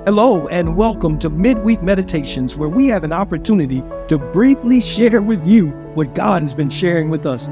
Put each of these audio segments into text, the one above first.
Hello and welcome to Midweek Meditations, where we have an opportunity to briefly share with you what God has been sharing with us.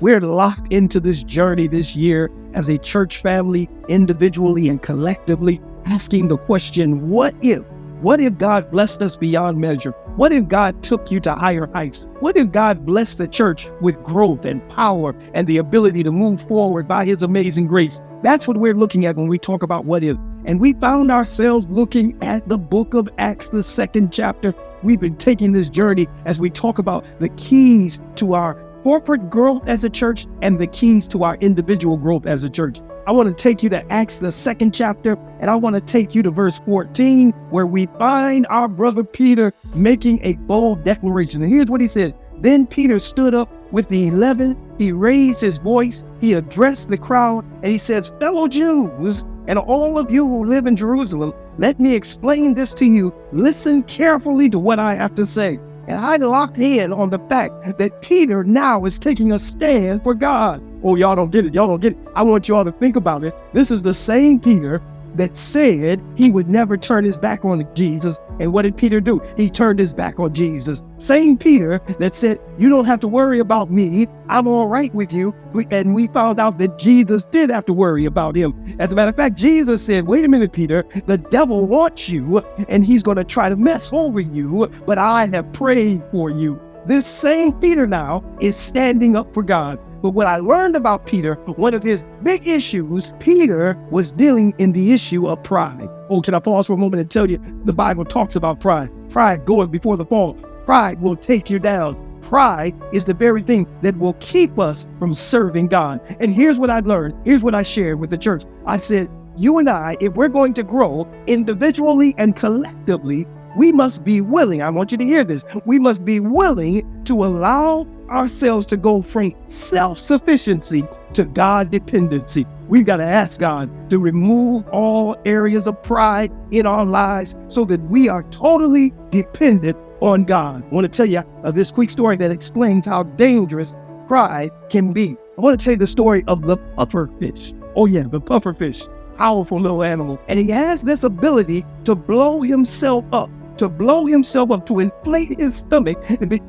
We're locked into this journey this year as a church family, individually and collectively, asking the question, what if? What if God blessed us beyond measure? What if God took you to higher heights? What if God blessed the church with growth and power and the ability to move forward by His amazing grace? That's what we're looking at when we talk about what if. And we found ourselves looking at the book of Acts, the second chapter. We've been taking this journey as we talk about the keys to our corporate growth as a church and the keys to our individual growth as a church. I want to take you to Acts, the second chapter, and I want to take you to verse 14, where we find our brother Peter making a bold declaration. And here's what he said. Then Peter stood up with the 11. He raised his voice. He addressed the crowd, and he says, "Fellow Jews, and all of you who live in Jerusalem, let me explain this to you. Listen carefully to what I have to say." And I locked in on the fact that Peter now is taking a stand for God. Oh, y'all don't get it. Y'all don't get it. I want you all to think about it. This is the same Peter that said he would never turn his back on Jesus. And what did Peter do? He turned his back on Jesus. Same Peter that said, you don't have to worry about me. I'm all right with you. And we found out that Jesus did have to worry about him. As a matter of fact, Jesus said, wait a minute, Peter, the devil wants you and he's going to try to mess over you, but I have prayed for you. This same Peter now is standing up for God. But what I learned about Peter, one of his big issues, Peter was dealing in the issue of pride. Oh, can I pause for a moment and tell you, the Bible talks about pride. Pride goeth before the fall. Pride will take you down. Pride is the very thing that will keep us from serving God. And here's what I learned. Here's what I shared with the church. I said, you and I, if we're going to grow individually and collectively, we must be willing, I want you to hear this, we must be willing to allow ourselves to go from self-sufficiency to God dependency. We've got to ask God to remove all areas of pride in our lives so that we are totally dependent on God. I want to tell you this quick story that explains how dangerous pride can be. I want to tell you the story of the puffer fish. Oh yeah, the puffer fish, powerful little animal. And he has this ability to blow himself up, to inflate his stomach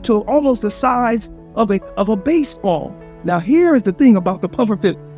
to almost the size of a baseball. Now, here is the thing about the puffer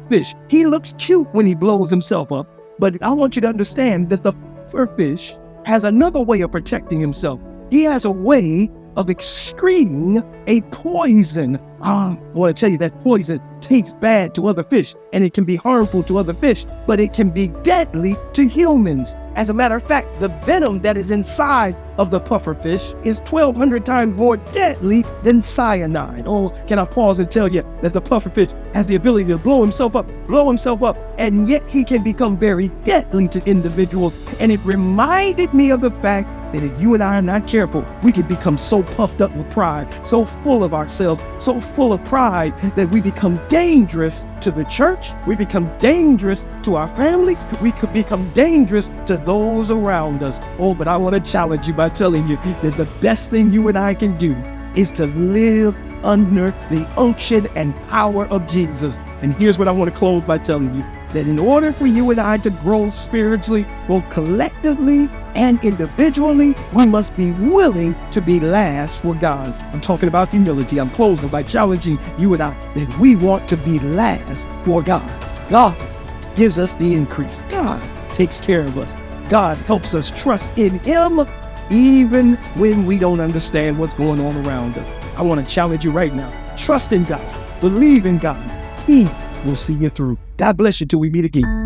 fish. He looks cute when he blows himself up, but I want you to understand that the puffer fish has another way of protecting himself. He has a way of excreting a poison. I want to tell you that poison tastes bad to other fish, and it can be harmful to other fish, but it can be deadly to humans. As a matter of fact, the venom that is inside of the puffer fish is 1,200 times more deadly than cyanide. Oh, can I pause and tell you that the puffer fish has the ability to blow himself up, and yet he can become very deadly to individuals. And it reminded me of the fact that if you and I are not careful, we can become so puffed up with pride, so full of ourselves, so full of pride that we become dangerous to the church. We become dangerous to our families. We could become dangerous to those around us. Oh, but I want to challenge you by telling you that the best thing you and I can do is to live under the unction and power of Jesus. And here's what I want to close by telling you, that in order for you and I to grow spiritually, both collectively and individually, we must be willing to be last for God. I'm talking about humility. I'm closing by challenging you and I that we want to be last for God. God gives us the increase. God takes care of us. God helps us trust in Him even when we don't understand what's going on around us. I want to challenge you right now. Trust in God. Believe in God. He will see you through. God bless you till we meet again.